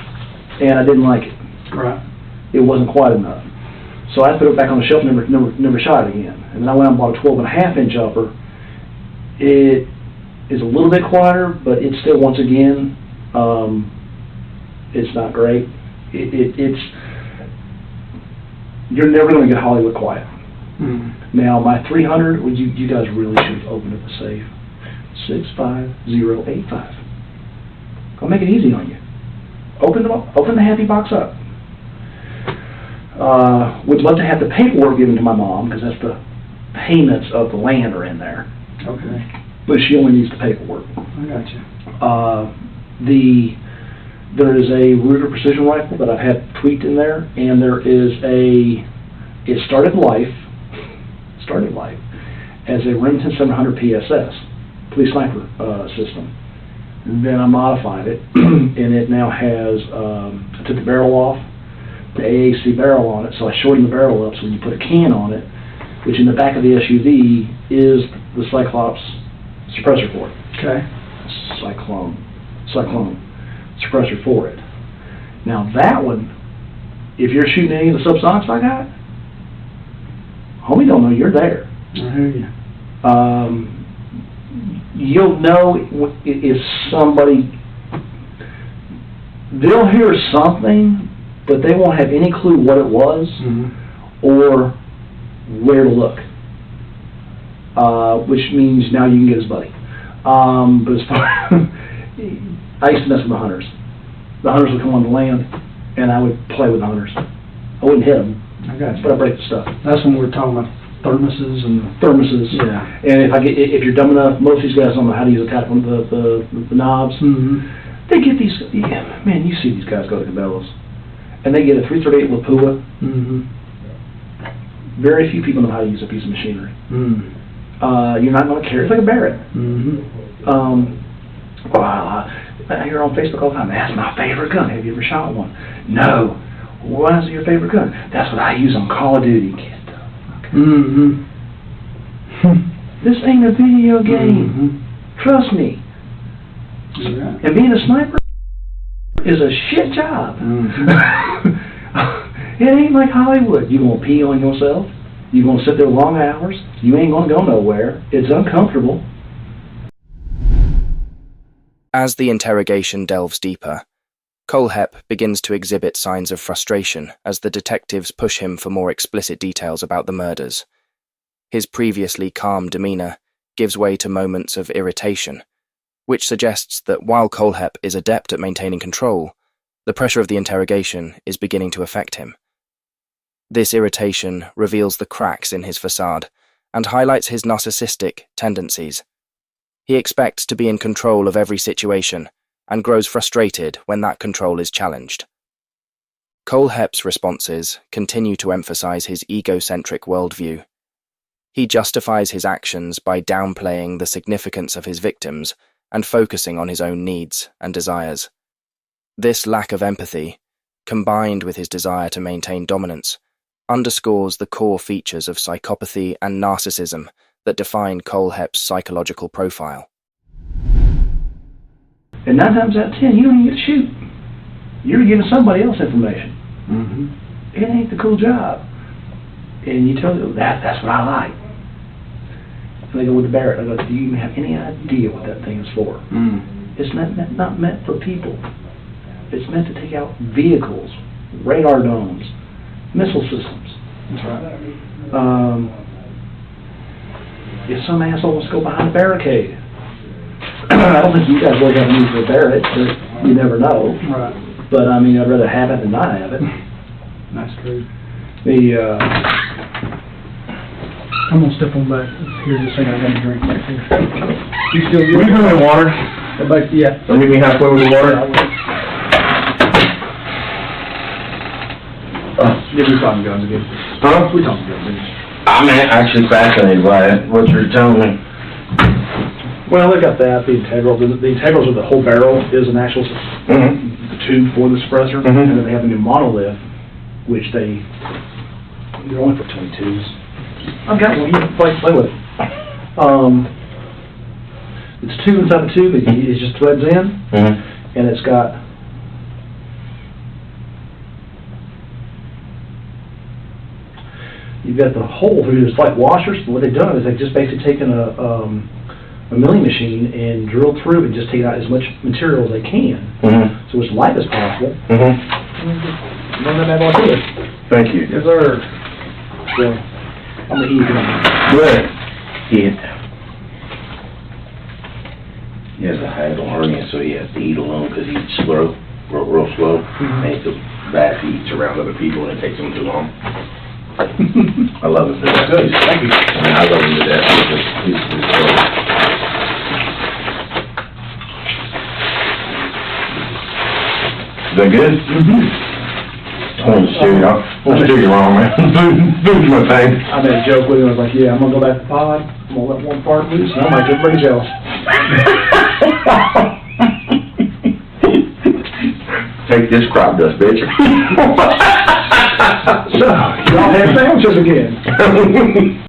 and I didn't like it. Right. It wasn't quiet enough. So I put it back on the shelf, never shot it again. And then I went out and bought a 12.5-inch upper. It is a little bit quieter, but it's still, once again, it's not great. It's you're never going to get Hollywood quiet. Mm-hmm. Now, my 300, well, you guys really should have opened up the safe. 65085. I'll make it easy on you. Open the happy box up. Would love to have the paperwork given to my mom, because that's the payments of the land are in there. Okay. But she only needs the paperwork. I got you. There is a Ruger precision rifle that I've had tweaked in there, and there is it started life as a Remington 700 PSS, police sniper system. And then I modified it, and it now has, I took the barrel off, the AAC barrel on it, so I shortened the barrel up so when you put a can on it, which in the back of the SUV is the Cyclops suppressor for it. Okay. Cyclone suppressor for it. Now that one, if you're shooting any of the subsonics I got, homie don't know you're there. I hear you. You'll know if somebody, they'll hear something, but they won't have any clue what it was or where to look. Which means now you can get his buddy. But as far I used to mess with the hunters. The hunters would come on the land, and I would play with the hunters. I wouldn't hit them, I got you. but I'd break the stuff. That's when we're talking about thermoses and... Thermoses. Yeah. And if you're dumb enough, most of these guys don't know how to use the knobs. Mm-hmm. They get these, man, you see these guys go to Cabela's, and they get a 338 Lapua. Mm-hmm. Very few people know how to use a piece of machinery. Mm-hmm. You're not going to carry it. It's like a Barrett. Mm-hmm. I hear on Facebook all the time, that's my favorite gun. Have you ever shot one? No. Why is it your favorite gun? That's what I use on Call of Duty. Get the fuck out. Mm-hmm. This ain't a video game. Trust me. Right. And being a sniper is a shit job. It ain't like Hollywood. You gonna pee on yourself. You gonna sit there long hours. You ain't gonna go nowhere. It's uncomfortable. As the interrogation delves deeper, Kohlhepp begins to exhibit signs of frustration as the detectives push him for more explicit details about the murders. His previously calm demeanor gives way to moments of irritation, which suggests that while Kohlhepp is adept at maintaining control, the pressure of the interrogation is beginning to affect him. This irritation reveals the cracks in his facade and highlights his narcissistic tendencies. He expects to be in control of every situation and grows frustrated when that control is challenged. Kohlhepp's responses continue to emphasize his egocentric worldview. He justifies his actions by downplaying the significance of his victims and focusing on his own needs and desires. This lack of empathy, combined with his desire to maintain dominance, underscores the core features of psychopathy and narcissism that define Kohlhepp's psychological profile. And 9 times out of 10, you don't even get to shoot. You're giving somebody else information. It ain't the cool job. And you tell them, that's what I like. And they go with the Barrett. I go, do you even have any idea what that thing is for? It's not meant for people. It's meant to take out vehicles, radar domes, missile systems. That's right. If some asshole wants to go behind a barricade, I don't think you guys really got a need for a Barrett, but you never know. Right. But I mean, I'd rather have it than not have it. That's true. I'm gonna step on back. Here, just a second, I got a drink back here. You still Will you bring me water? Everybody, yeah. Don't meet me halfway with the water? Yeah, we talking guns again. Huh? We talking guns again. I'm actually fascinated by it, what you're telling me. Well, they got that, the integrals. The integrals of the whole barrel is an actual Mm-hmm. the tube for the suppressor, Mhm. and then they have a new monolith, which they're only for 22s. I've got one. You can play with it. It's a tube inside the tube. It just threads in, Mm-hmm. and it's got you've got the hole through. There's like washers. But what they've done is they've just basically taken a milling machine and drilled through and just taken out as much material as they can, Mm-hmm. so as light as possible. Mm-hmm. Run that bad boy through it. Thank you. Yes, sir. So, I'm gonna eat it. Good. He has a hiatal hernia, so he has to eat alone because he eats slow, real slow. And he feels bad if he eats around other people and it takes him too long. I love him to death. Good, thank you. I mean, I love him to death. He's Is that good? Mm-hmm. I want to steer you wrong. I want to steer you wrong, man. Food's my thing. I made a joke with him. I was like, yeah, I'm gonna go back to the pod. I'm gonna let one part loose, and I'll make everybody jealous. Take this crop dust, bitch. So, y'all have sandwiches again.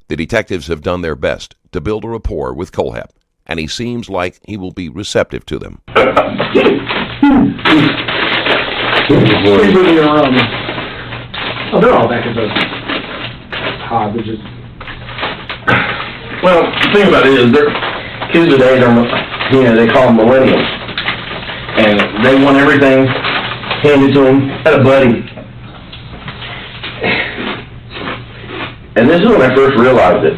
The detectives have done their best to build a rapport with Kohlhepp, and he seems like he will be receptive to them. Pretty moving around. Oh, they're all back at the pod. They're just Well, the thing about it is, kids today, they call them millennials. And they want everything handed to them at a buddy. And this is when I first realized it.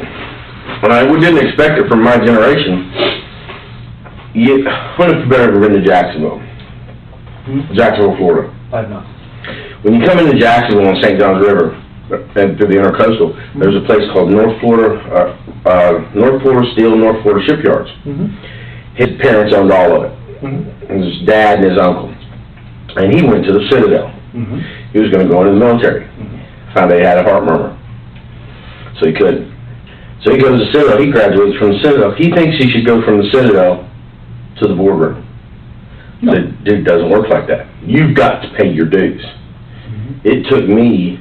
We didn't expect it from my generation. When have you ever been to Jacksonville? Jacksonville, Florida. I've not. When you come into Jacksonville on St. Johns River and through the Intercoastal, there's a place called North Florida Steel, North Florida Shipyards. Mm-hmm. His parents owned all of it. Mm-hmm. His dad and his uncle. And he went to the Citadel. Mm-hmm. He was going to go into the military. Found out he had a heart murmur. So he couldn't. So he goes to the Citadel. He graduates from the Citadel. He thinks he should go from the Citadel to the boardroom. No. The dude doesn't work like that. You've got to pay your dues. It took me,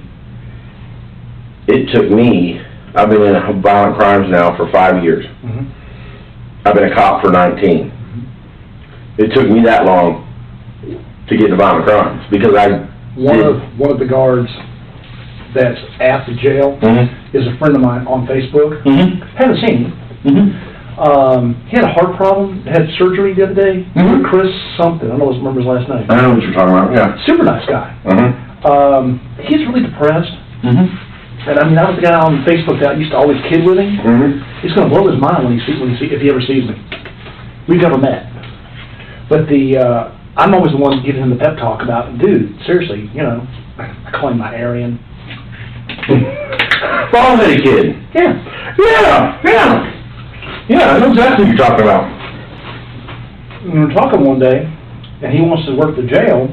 I've been in violent crimes now for 5 years. Mm-hmm. I've been a cop for 19. It took me that long to get to violent crimes because One of the guards that's at the jail is a friend of mine on Facebook. Haven't seen him. He had a heart problem, had surgery the other day. Chris something, I don't remember his last name. I know what you're talking about, yeah. Super nice guy. He's really depressed. And I mean, I was the guy on Facebook that used to always kid with him. It's going to blow his mind if he ever sees me. We've never met. But I'm always the one giving him the pep talk about, dude, seriously, I call him my Aryan. Bald-headed kid. Yeah. Yeah, I know exactly what you're talking about. We were talking one day, and he wants to work the jail,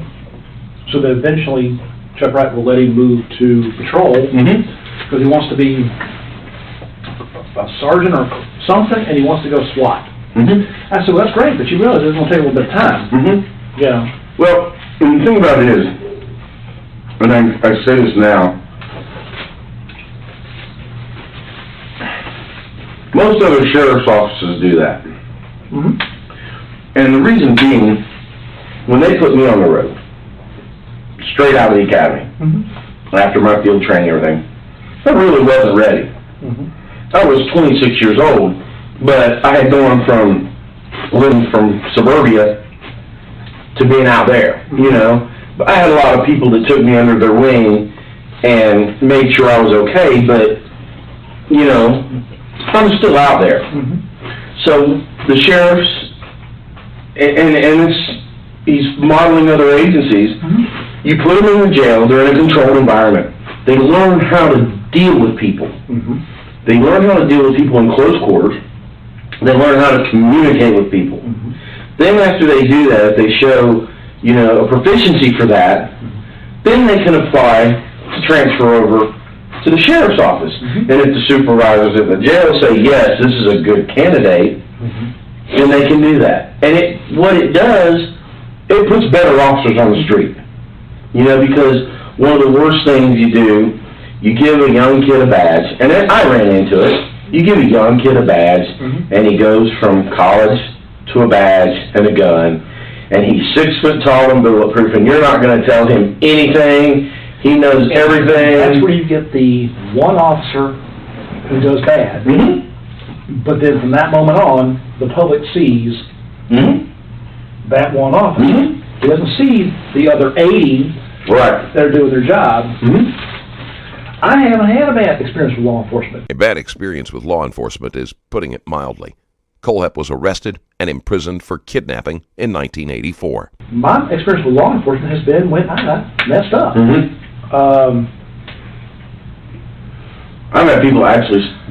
so that eventually Chuck Wright will let him move to patrol, because he wants to be a sergeant or something, and he wants to go SWAT. I said, well, that's great, but you realize it's going to take a little bit of time. Yeah. Well, the thing about it is, and I say this now, most other sheriff's offices do that. And the reason being, when they put me on the road, straight out of the academy, after my field training and everything, I really wasn't ready. I was 26 years old, but I had gone from living from suburbia to being out there, But I had a lot of people that took me under their wing and made sure I was okay, but, I'm still out there. So the sheriffs, and he's modeling other agencies, you put them in the jail, they're in a controlled environment. They learn how to deal with people. They learn how to deal with people in close quarters. They learn how to communicate with people. Then after they do that, if they show, a proficiency for that, then they can apply to transfer over to the sheriff's office. And if the supervisors at the jail say, yes, this is a good candidate, then they can do that. And what it does, it puts better officers on the street. Because one of the worst things you do, you give a young kid a badge, and I ran into it. You give a young kid a badge, and he goes from college to a badge and a gun, and he's 6 foot tall and bulletproof, and you're not going to tell him anything. He knows everything. That's where you get the one officer who does bad. But then from that moment on, the public sees that one officer. He doesn't see the other 80 that are doing their job. I haven't had a bad experience with law enforcement. A bad experience with law enforcement is putting it mildly. Kohlhepp was arrested and imprisoned for kidnapping in 1984. My experience with law enforcement has been when I messed up. I've had people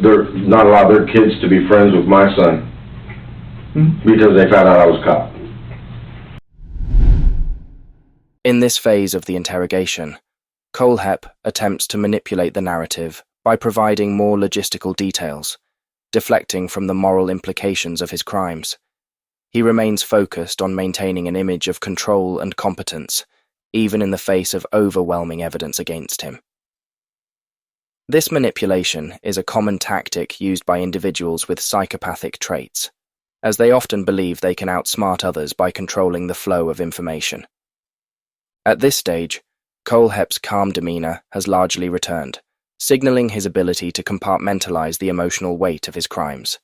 they're not allow their kids to be friends with my son because they found out I was a cop. In this phase of the interrogation, Kohlhepp attempts to manipulate the narrative by providing more logistical details, deflecting from the moral implications of his crimes. He remains focused on maintaining an image of control and competence, even in the face of overwhelming evidence against him. This manipulation is a common tactic used by individuals with psychopathic traits, as they often believe they can outsmart others by controlling the flow of information. At this stage, Kohlhepp's calm demeanor has largely returned, signaling his ability to compartmentalize the emotional weight of his crimes.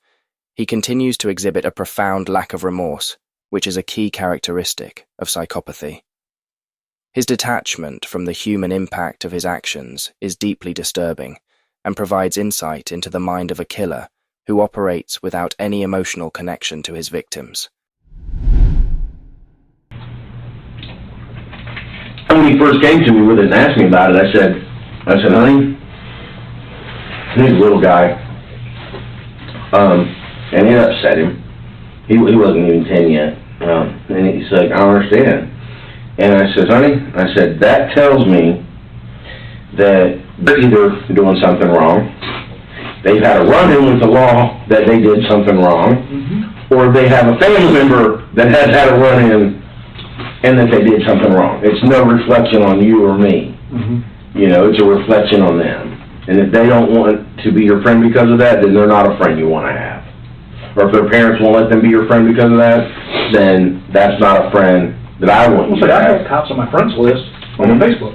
He continues to exhibit a profound lack of remorse, which is a key characteristic of psychopathy. His detachment from the human impact of his actions is deeply disturbing and provides insight into the mind of a killer who operates without any emotional connection to his victims. When he first came to me with it and asked me about it, I said, honey, he's a little guy, and it upset him. He wasn't even 10 yet, and he's like, I don't understand. And I said, honey, that tells me that they're either doing something wrong, they've had a run-in with the law that they did something wrong, or they have a family member that has had a run-in and that they did something wrong. It's no reflection on you or me. It's a reflection on them. And if they don't want to be your friend because of that, then they're not a friend you want to have. Or if their parents won't let them be your friend because of that, then that's not a friend that I want you to have. I have cops on my friends list on Facebook.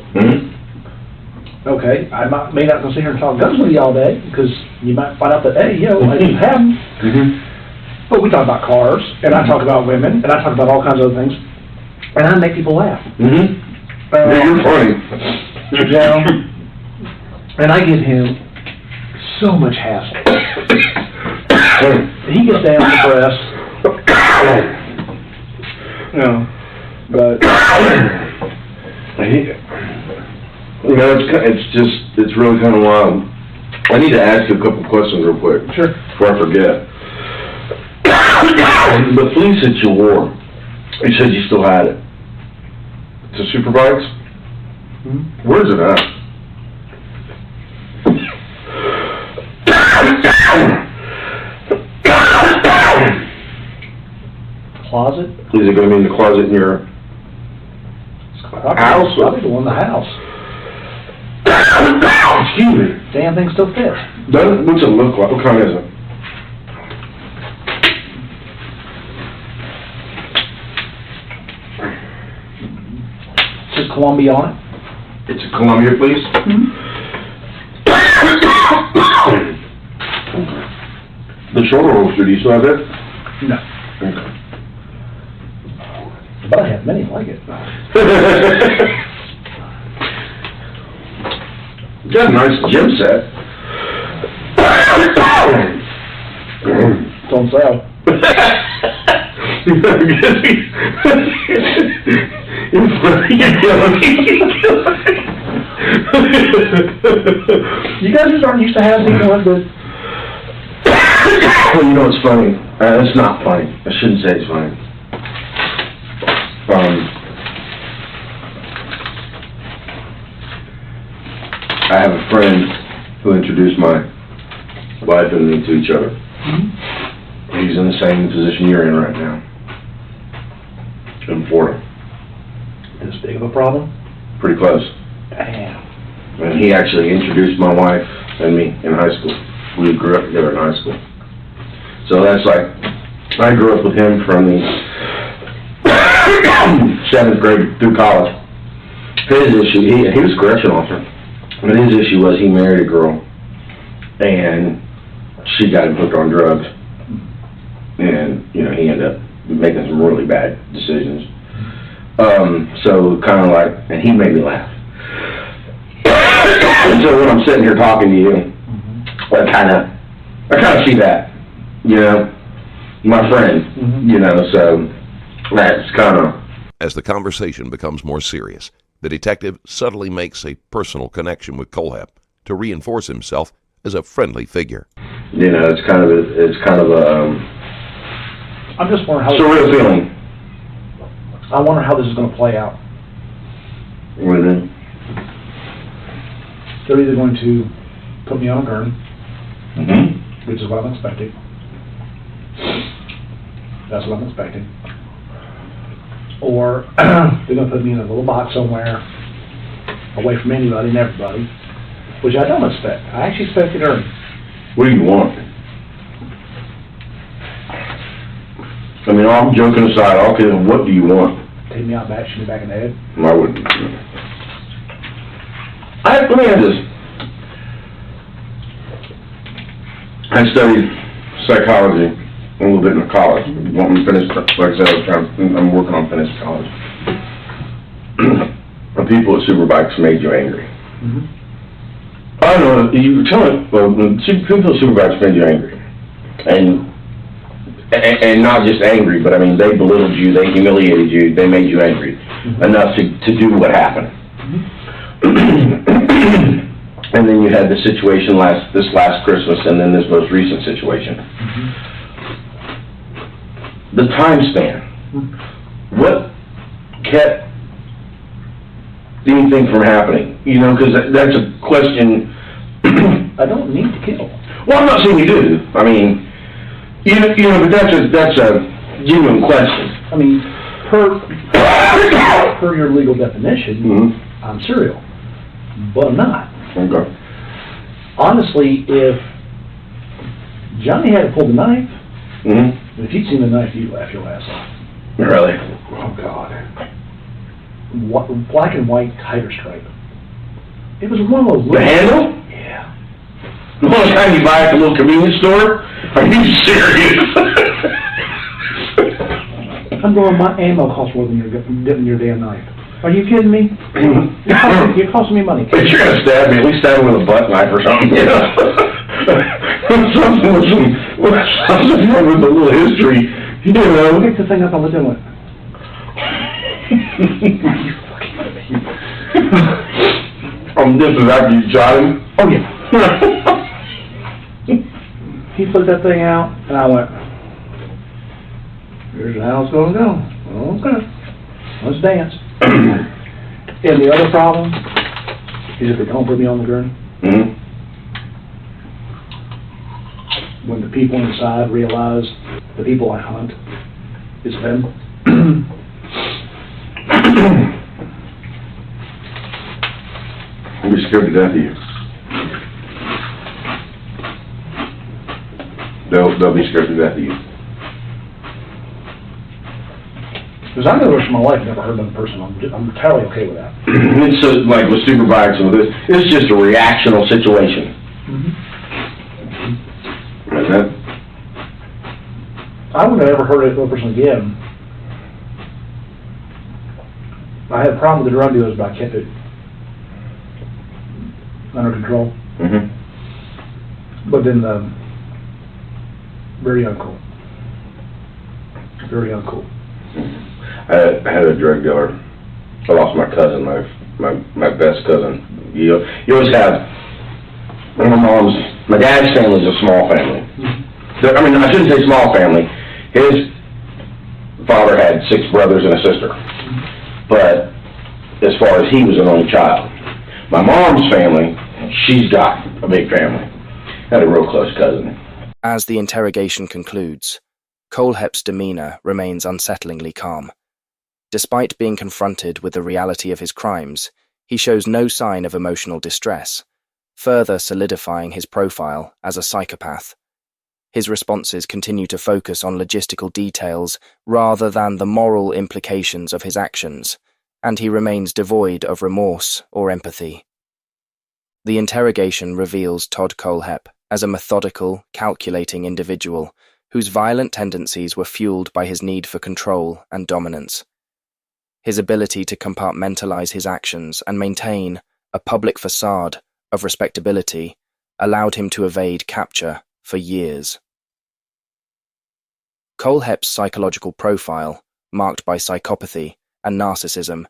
Okay, I may not go sit here and talk guns with you all day, because you might find out that, hey, I didn't have them. But we talk about cars, and I talk about women, and I talk about all kinds of other things. And I make people laugh. You're funny. And I give him so much hassle. He gets down on the breast. But it's really kind of wild. I need to ask you a couple questions real quick. Sure. Before I forget. The fleece that you wore, you said you still had it. It's a Superbikes? Where's it at? closet? Is it going to be in the closet in your house? Probably the one in the house. Excuse me. Damn thing still fits. What's it look like? What kind is it? Just Columbia on it. It's a Columbia, please? The shoulder holster, do you still have that? No. Okay. But I have many like it. You got a nice gym set. Don't sell. You guys just aren't used to having one that You know, it's funny. It's not funny. I shouldn't say it's funny. I have a friend who introduced my wife and me to each other. He's in the same position you're in right now. In Florida. This big of a problem? Pretty close. Damn. And he actually introduced my wife and me in high school. We grew up together in high school. So that's like, I grew up with him from the 7th grade through college. His issue, he was a correction officer, but his issue was he married a girl, and she got him hooked on drugs. And, you know, he ended up making some really bad decisions. So kind of like, and he made me laugh. So when I'm sitting here talking to you, I kind of see that, you know, my friend, you know, so that's kind of. As the conversation becomes more serious, the detective subtly makes a personal connection with Kohlhepp to reinforce himself as a friendly figure. You know, it's kind of a I'm just wondering how. surreal feeling. I wonder how this is going to play out. What do you mean? They're either going to put me on a gurney, which is what I'm expecting. That's what I'm expecting. Or they're going to put me in a little box somewhere, away from anybody and everybody, which I don't expect. I actually expect a gurney. What do you want? I mean, all joking aside, okay, what do you want? Take me out back, shoot me back in the head. I wouldn't. Let me add this. I studied psychology a little bit in college. Want me to finish, like I said, I'm working on finishing college. The people at Superbikes made you angry. I don't know, you tell me, well, people at Superbikes made you angry. And not just angry, but I mean, they belittled you, they humiliated you, they made you angry enough to do what happened. And then you had the situation this last Christmas, and then this most recent situation. The time span. What kept anything from happening? You know, because that's a question. I don't need to kill. Well, I'm not saying you do. I mean, you know, but that's a genuine question. I mean, per your legal definition, I'm serial, but I'm not. Okay. Honestly, if Johnny had pulled the knife, if you'd seen the knife, you'd laugh your ass off. Really? Oh, God. Black and white tiger stripe. It was one of those The handle? Yeah. The one time you buy at the little convenience store? Are you serious? I'm going, my ammo costs more than your damn knife. Are you kidding me? You're costing me money. If you're gonna stab me, at least stab me with a butt knife or something, you know? Something with a little history, you know? Pick the thing up and let them with. This is after you shot him? Oh, yeah. He put that thing out, and I went, here's how it's gonna go. Okay, let's dance. And the other problem is if they don't put me on the gurney, when the people inside realize the people I hunt is them. I'll be scared to death of you. They'll be scared to death of you. Because I know the rest of my life never heard another person. I'm entirely okay with that. It's so, like with Superbikes and with this, it's just a reactional situation. Isn't it? I wouldn't have ever heard another person again. I had a problem with the drug dealers, but I kept it under control. But then very uncool. Very uncool. I had a drug dealer. I lost my cousin, my best cousin. You always have, my dad's family is a small family. I mean, I shouldn't say small family. His father had 6 brothers and a sister, but as far as he was an only child. My mom's family, she's got a big family. Had a real close cousin. As the interrogation concludes, Kohlhepp's demeanor remains unsettlingly calm. Despite being confronted with the reality of his crimes, he shows no sign of emotional distress, further solidifying his profile as a psychopath. His responses continue to focus on logistical details rather than the moral implications of his actions, and he remains devoid of remorse or empathy. The interrogation reveals Todd Kohlhepp as a methodical, calculating individual whose violent tendencies were fueled by his need for control and dominance. His ability to compartmentalize his actions and maintain a public facade of respectability allowed him to evade capture for years. Kohlhepp's psychological profile, marked by psychopathy and narcissism,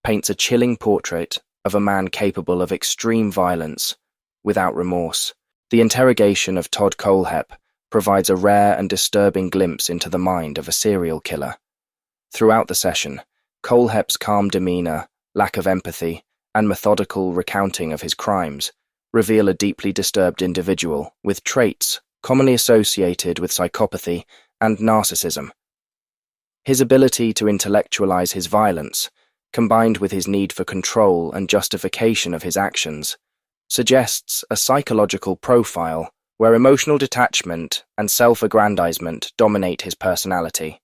paints a chilling portrait of a man capable of extreme violence without remorse. The interrogation of Todd Kohlhepp provides a rare and disturbing glimpse into the mind of a serial killer. Throughout the session, Kohlhepp's calm demeanor, lack of empathy, and methodical recounting of his crimes reveal a deeply disturbed individual with traits commonly associated with psychopathy and narcissism. His ability to intellectualize his violence, combined with his need for control and justification of his actions, suggests a psychological profile where emotional detachment and self-aggrandizement dominate his personality.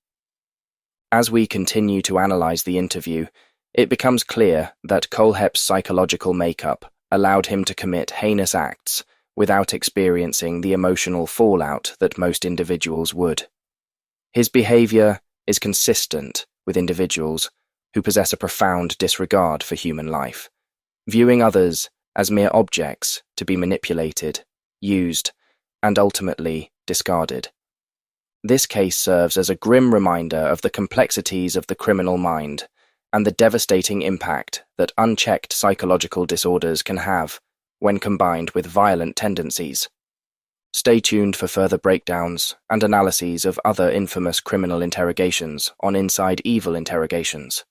As we continue to analyze the interview, it becomes clear that Kohlhepp's psychological makeup allowed him to commit heinous acts without experiencing the emotional fallout that most individuals would. His behavior is consistent with individuals who possess a profound disregard for human life, viewing others as mere objects to be manipulated, used, and ultimately discarded. This case serves as a grim reminder of the complexities of the criminal mind and the devastating impact that unchecked psychological disorders can have when combined with violent tendencies. Stay tuned for further breakdowns and analyses of other infamous criminal interrogations on Inside Evil Interrogations.